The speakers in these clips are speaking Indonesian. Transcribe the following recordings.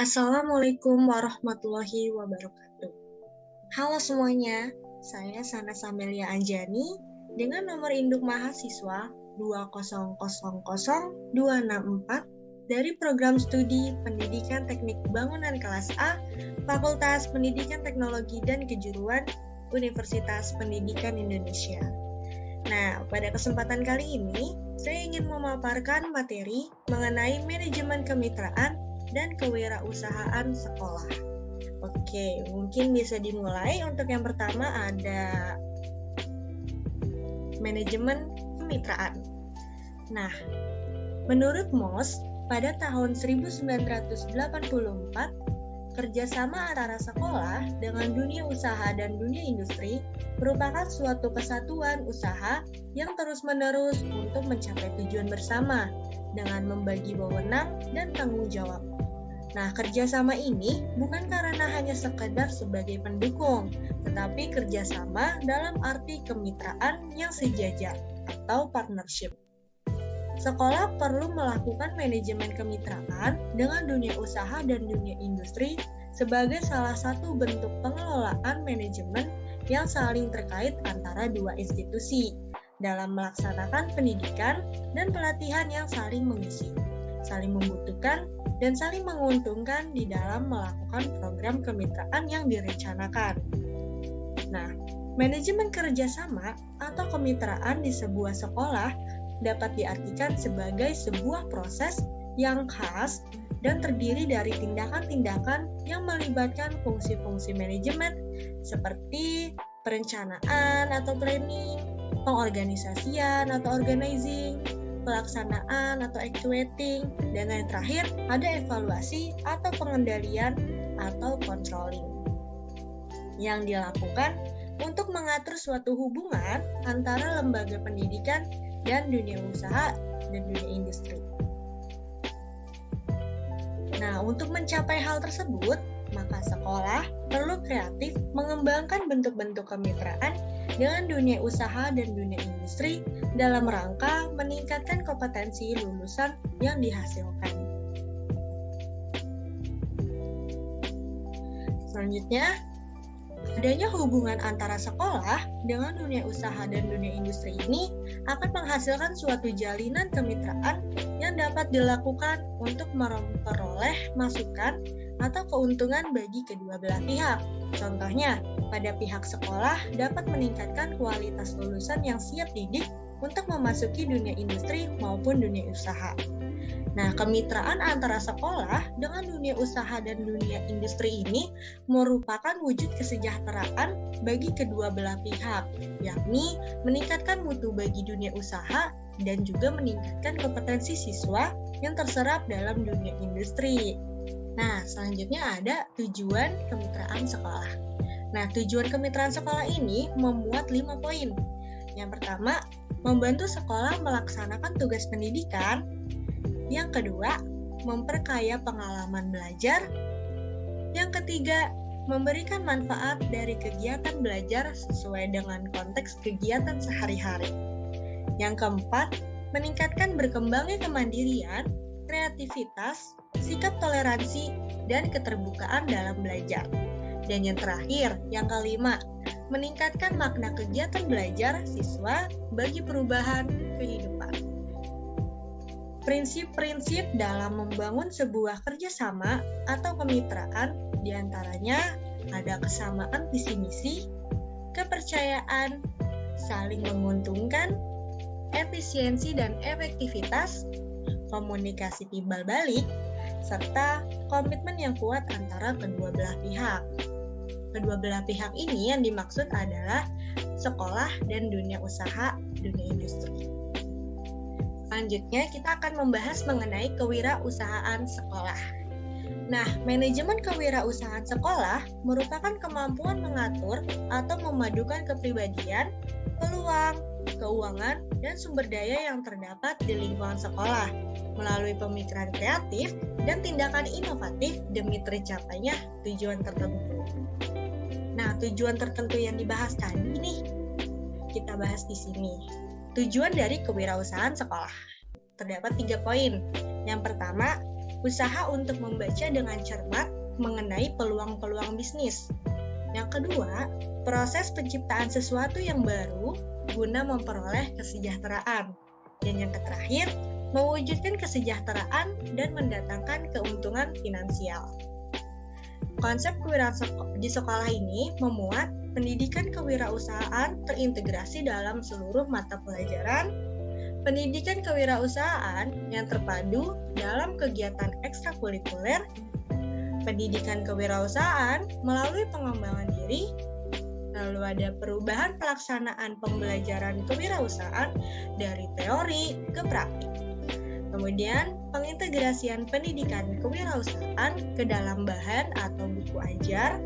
Assalamualaikum warahmatullahi wabarakatuh. Halo semuanya, saya Sana Samelia Anjani dengan nomor induk mahasiswa 2000264 dari Program Studi Pendidikan Teknik Bangunan kelas A, Fakultas Pendidikan Teknologi dan Kejuruan, Universitas Pendidikan Indonesia. Nah, pada kesempatan kali ini, saya ingin memaparkan materi mengenai manajemen kemitraan dan kewirausahaan sekolah. Oke, mungkin bisa dimulai. Untuk yang pertama ada manajemen kemitraan. Nah, menurut MOS, pada tahun 1984, kerjasama antara sekolah dengan dunia usaha dan dunia industri merupakan suatu kesatuan usaha yang terus-menerus untuk mencapai tujuan bersama dengan membagi wewenang dan tanggung jawab. Nah, kerjasama ini bukan karena hanya sekedar sebagai pendukung, tetapi kerjasama dalam arti kemitraan yang sejajar atau partnership. Sekolah perlu melakukan manajemen kemitraan dengan dunia usaha dan dunia industri sebagai salah satu bentuk pengelolaan manajemen yang saling terkait antara dua institusi dalam melaksanakan pendidikan dan pelatihan yang saling mengisi, saling membutuhkan, dan saling menguntungkan di dalam melakukan program kemitraan yang direncanakan. Nah, manajemen kerjasama atau kemitraan di sebuah sekolah dapat diartikan sebagai sebuah proses yang khas dan terdiri dari tindakan-tindakan yang melibatkan fungsi-fungsi manajemen seperti perencanaan atau planning, pengorganisasian atau organizing, pelaksanaan atau actuating, dan yang terakhir ada evaluasi atau pengendalian atau controlling yang dilakukan untuk mengatur suatu hubungan antara lembaga pendidikan dan dunia usaha dan dunia industri. Nah, untuk mencapai hal tersebut, maka sekolah perlu kreatif mengembangkan bentuk-bentuk kemitraan dengan dunia usaha dan dunia industri dalam rangka meningkatkan kompetensi lulusan yang dihasilkan. Selanjutnya, adanya hubungan antara sekolah dengan dunia usaha dan dunia industri ini akan menghasilkan suatu jalinan kemitraan yang dapat dilakukan untuk memperoleh masukan atau keuntungan bagi kedua belah pihak. Contohnya, pada pihak sekolah dapat meningkatkan kualitas lulusan yang siap didik untuk memasuki dunia industri maupun dunia usaha. Nah, kemitraan antara sekolah dengan dunia usaha dan dunia industri ini merupakan wujud kesejahteraan bagi kedua belah pihak, yakni meningkatkan mutu bagi dunia usaha dan juga meningkatkan kompetensi siswa yang terserap dalam dunia industri. Nah, selanjutnya ada tujuan kemitraan sekolah. Nah, tujuan kemitraan sekolah ini memuat 5 poin. Yang pertama, membantu sekolah melaksanakan tugas pendidikan. Yang kedua, memperkaya pengalaman belajar. Yang ketiga, memberikan manfaat dari kegiatan belajar sesuai dengan konteks kegiatan sehari-hari. Yang keempat, meningkatkan berkembangnya kemandirian, kreativitas, sikap toleransi, dan keterbukaan dalam belajar. Dan yang terakhir, yang kelima, meningkatkan makna kegiatan belajar siswa bagi perubahan kehidupan. Prinsip-prinsip dalam membangun sebuah kerjasama atau kemitraan diantaranya ada kesamaan visi misi, kepercayaan, saling menguntungkan, efisiensi dan efektivitas, komunikasi timbal balik, serta komitmen yang kuat antara kedua belah pihak. Kedua belah pihak ini yang dimaksud adalah sekolah dan dunia usaha, dunia industri. Selanjutnya kita akan membahas mengenai kewirausahaan sekolah. Nah, manajemen kewirausahaan sekolah merupakan kemampuan mengatur atau memadukan kepribadian, peluang, keuangan, dan sumber daya yang terdapat di lingkungan sekolah melalui pemikiran kreatif dan tindakan inovatif demi tercapainya tujuan tertentu. Nah, tujuan tertentu yang dibahas tadi nih, kita bahas di sini. Tujuan dari kewirausahaan sekolah. Terdapat 3 poin. Yang pertama, Usaha untuk membaca dengan cermat mengenai peluang-peluang bisnis. Yang kedua, proses penciptaan sesuatu yang baru guna memperoleh kesejahteraan. Dan yang terakhir, mewujudkan kesejahteraan dan mendatangkan keuntungan finansial. Konsep kewirausahaan di sekolah ini memuat pendidikan kewirausahaan terintegrasi dalam seluruh mata pelajaran, pendidikan kewirausahaan yang terpadu dalam kegiatan ekstrakurikuler, pendidikan kewirausahaan melalui pengembangan diri, lalu ada perubahan pelaksanaan pembelajaran kewirausahaan dari teori ke praktik. Kemudian, pengintegrasian pendidikan kewirausahaan ke dalam bahan atau buku ajar.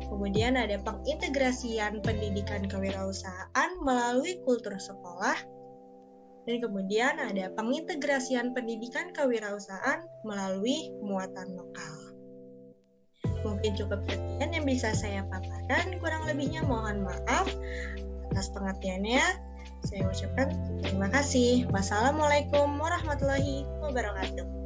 Kemudian ada pengintegrasian pendidikan kewirausahaan melalui kultur sekolah. Dan kemudian ada pengintegrasian pendidikan kewirausahaan melalui muatan lokal. Mungkin cukup sekian yang bisa saya paparkan, kurang lebihnya mohon maaf atas pengertiannya. Saya ucapkan terima kasih. Wassalamualaikum warahmatullahi wabarakatuh.